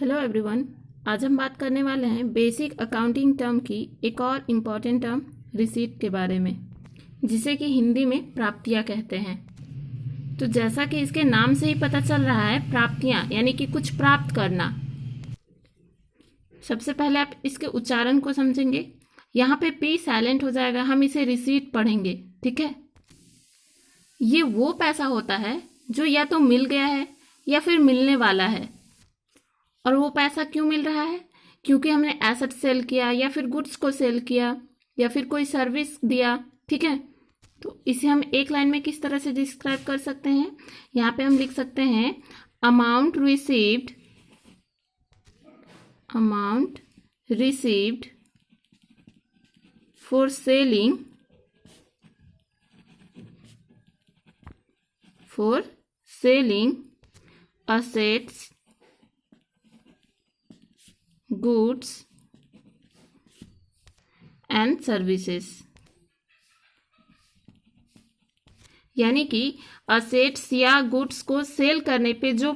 Hello everyone. आज हम बात करने वाले हैं बेसिक अकाउंटिंग टर्म की एक और इम्पॉर्टेंट टर्म रिसीट के बारे में, जिसे कि हिंदी में प्राप्तियां कहते हैं। तो जैसा कि इसके नाम से ही पता चल रहा है, प्राप्तियां यानी कि कुछ प्राप्त करना। सबसे पहले आप इसके उच्चारण को समझेंगे। यहाँ पे पी साइलेंट हो जाएगा, हम इसे रिसीट पढ़ेंगे, ठीक है। ये वो पैसा होता है जो या तो मिल गया है या फिर मिलने वाला है। और वो पैसा क्यों मिल रहा है? क्योंकि हमने एसेट सेल किया या फिर गुड्स को सेल किया या फिर कोई सर्विस दिया, ठीक है। तो इसे हम एक लाइन में किस तरह से डिस्क्राइब कर सकते हैं? यहाँ पे हम लिख सकते हैं amount received for selling assets, goods and services। यानी कि असेट्स या गुड्स को सेल करने पे जो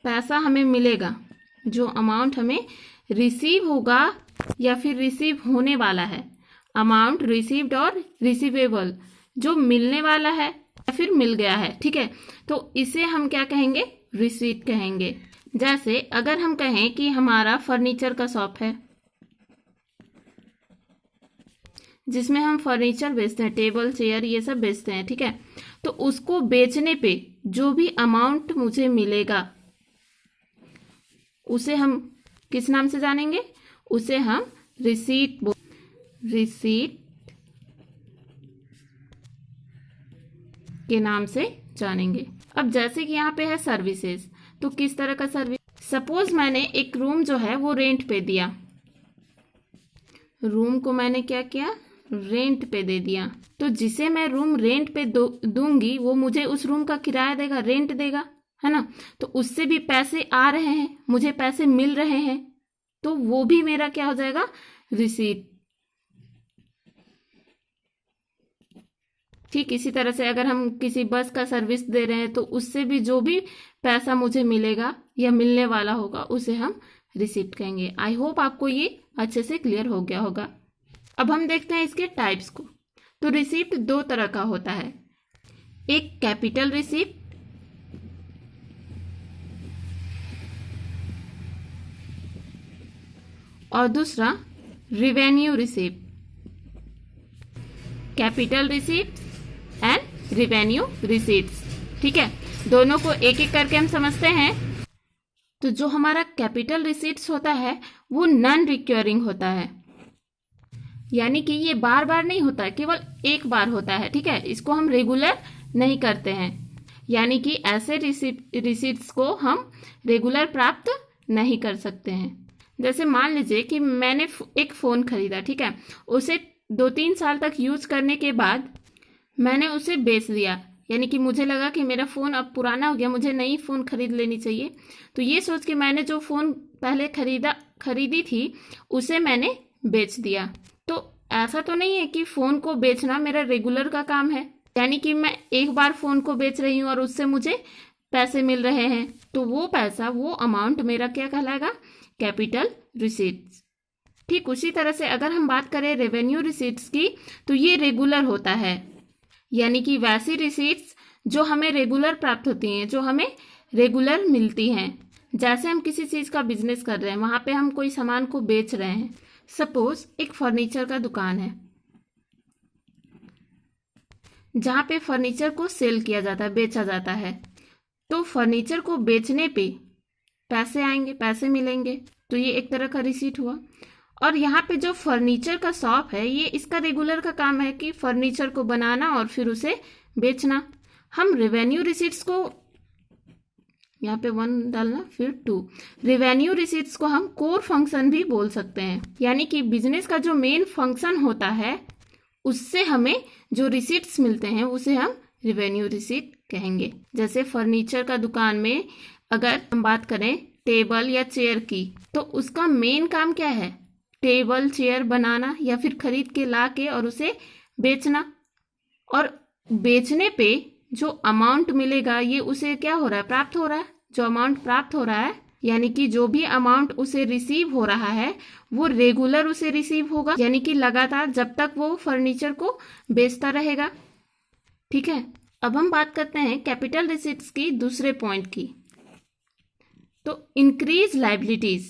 पैसा हमें मिलेगा, जो अमाउंट हमें रिसीव होगा या फिर रिसीव होने वाला है, अमाउंट रिसीव्ड और रिसीवेबल, जो मिलने वाला है या फिर मिल गया है, ठीक है। तो इसे हम क्या कहेंगे? रिसीट कहेंगे। जैसे अगर हम कहें कि हमारा फर्नीचर का शॉप है जिसमें हम फर्नीचर बेचते हैं, टेबल चेयर ये सब बेचते हैं, ठीक है। तो उसको बेचने पे जो भी अमाउंट मुझे मिलेगा उसे हम किस नाम से जानेंगे? उसे हम रिसीट के नाम से जानेंगे। अब जैसे कि यहाँ पे है सर्विसेज, तो किस तरह का सर्विस? सपोज मैंने एक रूम जो है वो रेंट पे दिया, रूम को मैंने क्या किया? रेंट पे दे दिया। तो जिसे मैं रूम रेंट पे दूंगी वो मुझे उस रूम का किराया देगा, रेंट देगा, है ना। तो उससे भी पैसे आ रहे हैं, मुझे पैसे मिल रहे हैं, तो वो भी मेरा क्या हो जाएगा? रिसीट। ठीक इसी तरह से अगर हम किसी बस का सर्विस दे रहे हैं तो उससे भी जो भी पैसा मुझे मिलेगा या मिलने वाला होगा उसे हम रिसीट कहेंगे। आई होप आपको ये अच्छे से क्लियर हो गया होगा। अब हम देखते हैं इसके टाइप्स को। तो रिसीप्ट दो तरह का होता है, एक कैपिटल रिसीप्ट और दूसरा revenue receipt. Capital receipt and revenue receipts, ठीक है। दोनों को एक एक करके हम समझते हैं। तो जो हमारा कैपिटल रिसीट्स होता है वो नॉन रिकरिंग होता है, यानी कि ये बार बार नहीं होता, केवल एक बार होता है, ठीक है। इसको हम रेगुलर नहीं करते हैं, यानी कि ऐसे रिसीट्स को हम रेगुलर प्राप्त नहीं कर सकते हैं। जैसे मान लीजिए कि मैंने एक फ़ोन खरीदा, ठीक है। उसे 2-3 साल तक यूज करने के बाद मैंने उसे बेच दिया, यानी कि मुझे लगा कि मेरा फ़ोन अब पुराना हो गया, मुझे नई फ़ोन खरीद लेनी चाहिए। तो ये सोच के मैंने जो फ़ोन पहले खरीदी थी उसे मैंने बेच दिया। तो ऐसा तो नहीं है कि फ़ोन को बेचना मेरा रेगुलर का काम है, यानी कि मैं एक बार फ़ोन को बेच रही हूँ और उससे मुझे पैसे मिल रहे हैं। तो वो पैसा, वो अमाउंट मेरा क्या कहलाएगा? Capital receipts. ठीक उसी तरह से अगर हम बात करें रेवेन्यू रिसीट्स की, तो ये रेगुलर होता है, यानी कि वैसी रिसीट्स जो हमें रेगुलर प्राप्त होती हैं, जो हमें रेगुलर मिलती हैं। जैसे हम किसी चीज़ का बिजनेस कर रहे हैं, वहाँ पे हम कोई सामान को बेच रहे हैं। सपोज एक फर्नीचर का दुकान है जहाँ पे फर्नीचर को सेल किया जाता है, बेचा जाता है। तो फर्नीचर को बेचने पे पैसे आएंगे, पैसे मिलेंगे, तो ये एक तरह का रिसीट हुआ। और यहाँ पे जो फर्नीचर का शॉप है, ये इसका रेगुलर का काम है कि फर्नीचर को बनाना और फिर उसे बेचना। हम रेवेन्यू रिसीट्स को यहाँ पे 1 डालना, फिर 2। रेवेन्यू रिसीट्स को हम कोर फंक्शन भी बोल सकते हैं, यानी कि बिजनेस का जो मेन फंक्शन होता है उससे हमें जो रिसीट्स मिलते हैं उसे हम रेवेन्यू रिसीट कहेंगे। जैसे फर्नीचर का दुकान में अगर हम बात करें टेबल या चेयर की, तो उसका मेन काम क्या है? टेबल चेयर बनाना या फिर खरीद के ला के और उसे बेचना। और बेचने पे जो अमाउंट मिलेगा ये उसे क्या हो रहा है? प्राप्त हो रहा है। जो अमाउंट प्राप्त हो रहा है यानी कि जो भी अमाउंट उसे रिसीव हो रहा है वो रेगुलर उसे रिसीव होगा, यानी कि लगातार जब तक वो फर्नीचर को बेचता रहेगा। ठीक है, अब हम बात करते हैं कैपिटल रिसीट्स की दूसरे पॉइंट की। तो इंक्रीज लायबिलिटीज,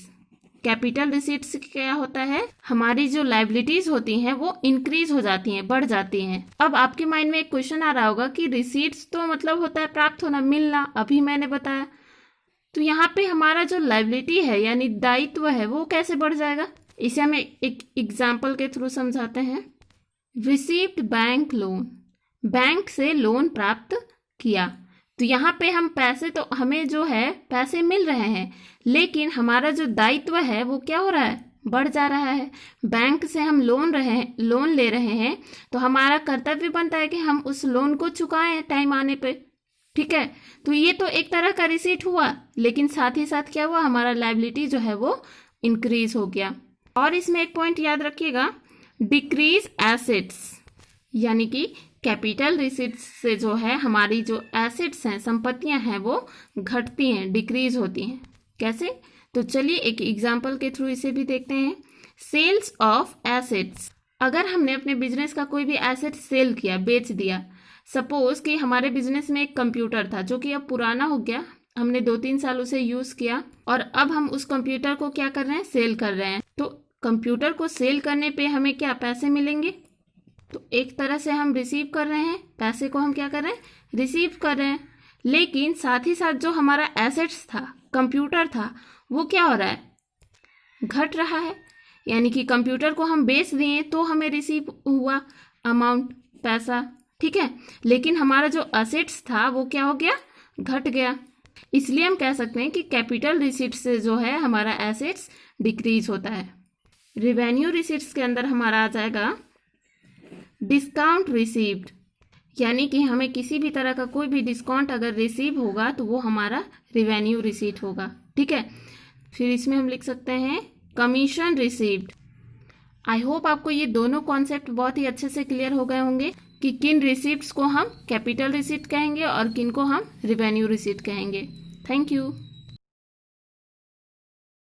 कैपिटल रिसीट्स क्या होता है, हमारी जो लायबिलिटीज होती हैं वो इंक्रीज हो जाती हैं, बढ़ जाती हैं। अब आपके माइंड में एक क्वेश्चन आ रहा होगा कि रिसीट्स तो मतलब होता है प्राप्त होना, मिलना, अभी मैंने बताया। तो यहाँ पे हमारा जो लायबिलिटी है यानी दायित्व है वो कैसे बढ़ जाएगा, इसे हम एक एग्जाम्पल के थ्रू समझाते हैं। रिसीव्ड बैंक लोन, बैंक से लोन प्राप्त किया। तो यहाँ पे हम पैसे, तो हमें जो है पैसे मिल रहे हैं, लेकिन हमारा जो दायित्व है वो क्या हो रहा है, बढ़ जा रहा है। बैंक से हम लोन ले रहे हैं, तो हमारा कर्तव्य बनता है कि हम उस लोन को चुकाएं टाइम आने पे। ठीक है, तो ये तो एक तरह का रिसीट हुआ, लेकिन साथ ही साथ क्या हुआ, हमारा लायबिलिटी जो है वो इंक्रीज हो गया। और इसमें एक पॉइंट याद रखिएगा, डिक्रीज एसेट्स, यानी कि कैपिटल रिसीट्स से जो है हमारी जो एसेट्स हैं, संपत्तियां हैं, वो घटती हैं, डिक्रीज होती हैं। कैसे, तो चलिए एक एग्जाम्पल के थ्रू इसे भी देखते हैं। सेल्स ऑफ एसेट्स, अगर हमने अपने बिजनेस का कोई भी एसेट सेल किया, बेच दिया। सपोज कि हमारे बिजनेस में एक कंप्यूटर था जो कि अब पुराना हो गया, हमने 2-3 साल उसे यूज किया और अब हम उस कंप्यूटर को क्या कर रहे हैं, सेल कर रहे हैं। तो कंप्यूटर को सेल करने पे हमें क्या पैसे मिलेंगे, तो एक तरह से हम रिसीव कर रहे हैं, पैसे को हम क्या कर रहे हैं, रिसीव कर रहे हैं। लेकिन साथ ही साथ जो हमारा एसेट्स था, कंप्यूटर था, वो क्या हो रहा है, घट रहा है। यानी कि कंप्यूटर को हम बेच दिए तो हमें रिसीव हुआ अमाउंट, पैसा। ठीक है, लेकिन हमारा जो एसेट्स था वो क्या हो गया, घट गया। इसलिए हम कह सकते हैं कि कैपिटल रिसीट्स से जो है हमारा एसेट्स डिक्रीज होता है। रेवेन्यू रिसीट्स के अंदर हमारा आ जाएगा डिस्काउंट रिसीव्ड, यानी कि हमें किसी भी तरह का कोई भी डिस्काउंट अगर रिसीव होगा तो वो हमारा रेवेन्यू रिसीट होगा। ठीक है, फिर इसमें हम लिख सकते हैं कमीशन रिसीव्ड। आई होप आपको ये दोनों कॉन्सेप्ट बहुत ही अच्छे से क्लियर हो गए होंगे कि किन रिसीट्स को हम कैपिटल रिसीट कहेंगे और किन को हम रेवेन्यू रिसीट कहेंगे। Thank you.